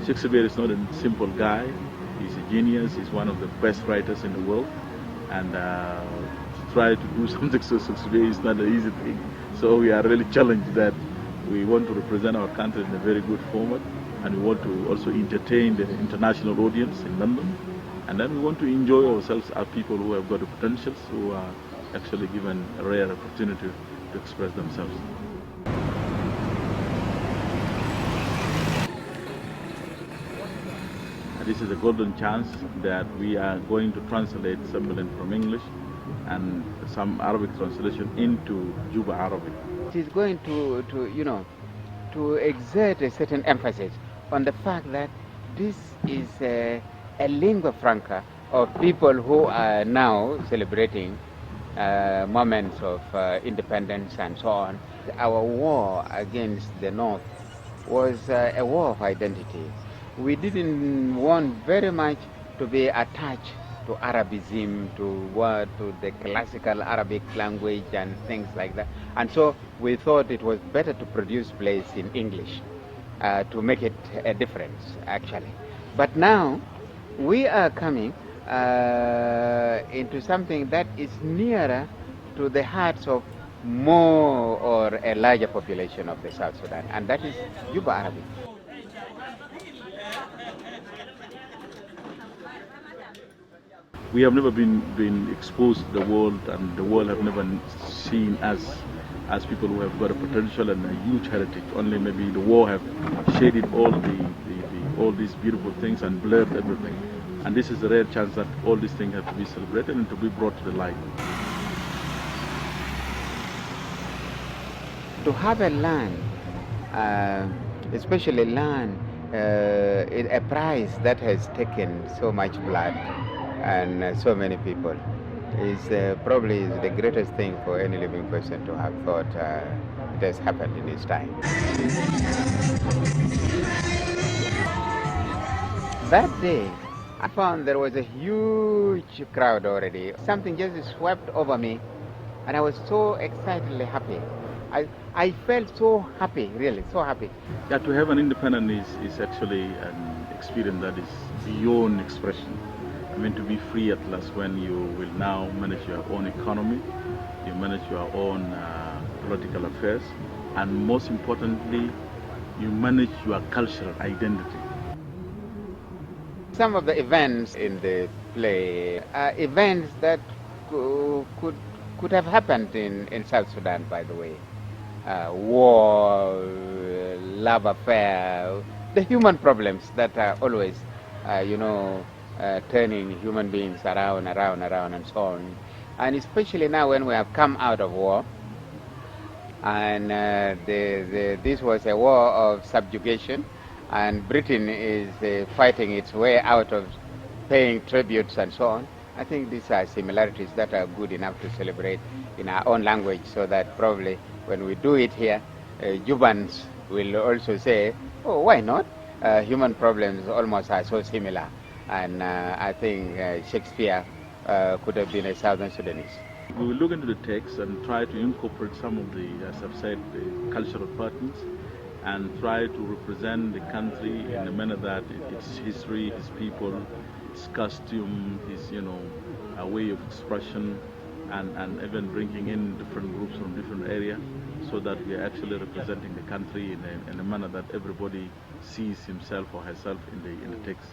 Shakespeare is not a simple guy. He's a genius. He's one of the best writers in the world. And to try to do something so Shakespeare is not an easy thing. So we are really challenged that we want to represent our country in a very good format. And we want to also entertain the international audience in London. And then we want to enjoy ourselves as people who have got the potentials, who are actually given a rare opportunity to express themselves. This is a golden chance that we are going to translate Cymbeline from English and some Arabic translation into Juba Arabic. It is going to exert a certain emphasis on the fact that this is a lingua franca of people who are now celebrating moments of independence and so on. Our war against the North was a war of identity. We didn't want very much to be attached to Arabism, to the classical Arabic language and things like that. And so we thought it was better to produce plays in English to make it a difference, actually. But now we are coming into something that is nearer to the hearts of more or a larger population of the South Sudan, and that is Juba Arabic. We have never been exposed to the world, and the world have never seen us as people who have got a potential and a huge heritage. Only maybe the war have shaded all these beautiful things and blurred everything. And this is a rare chance that all these things have to be celebrated and to be brought to the light. To have a land, especially land, a prize that has taken so much blood and so many people, is probably the greatest thing for any living person to have thought it has happened in his time. That day, I found there was a huge crowd already. Something just swept over me, and I was so excitedly happy. I felt so happy, really, so happy. Yeah, to have an independence is actually an experience that is beyond expression. I mean, to be free at last when you will now manage your own economy, you manage your own political affairs, and most importantly, you manage your cultural identity. Some of the events in the play are events that could have happened in South Sudan, by the way. War, love affair, the human problems that are always, turning human beings around and so on. And especially now when we have come out of war, and this was a war of subjugation, and Britain is fighting its way out of paying tributes and so on. I think these are similarities that are good enough to celebrate in our own language, so that probably when we do it here, Jubans will also say, oh, why not? Human problems almost are so similar. And I think Shakespeare could have been a Southern Sudanese. We will look into the text and try to incorporate some of the, as I've said, the cultural patterns, and try to represent the country in a manner that its history, its people, its costume, its a way of expression, and even bringing in different groups from different areas, so that we are actually representing the country in a manner that everybody sees himself or herself in the text.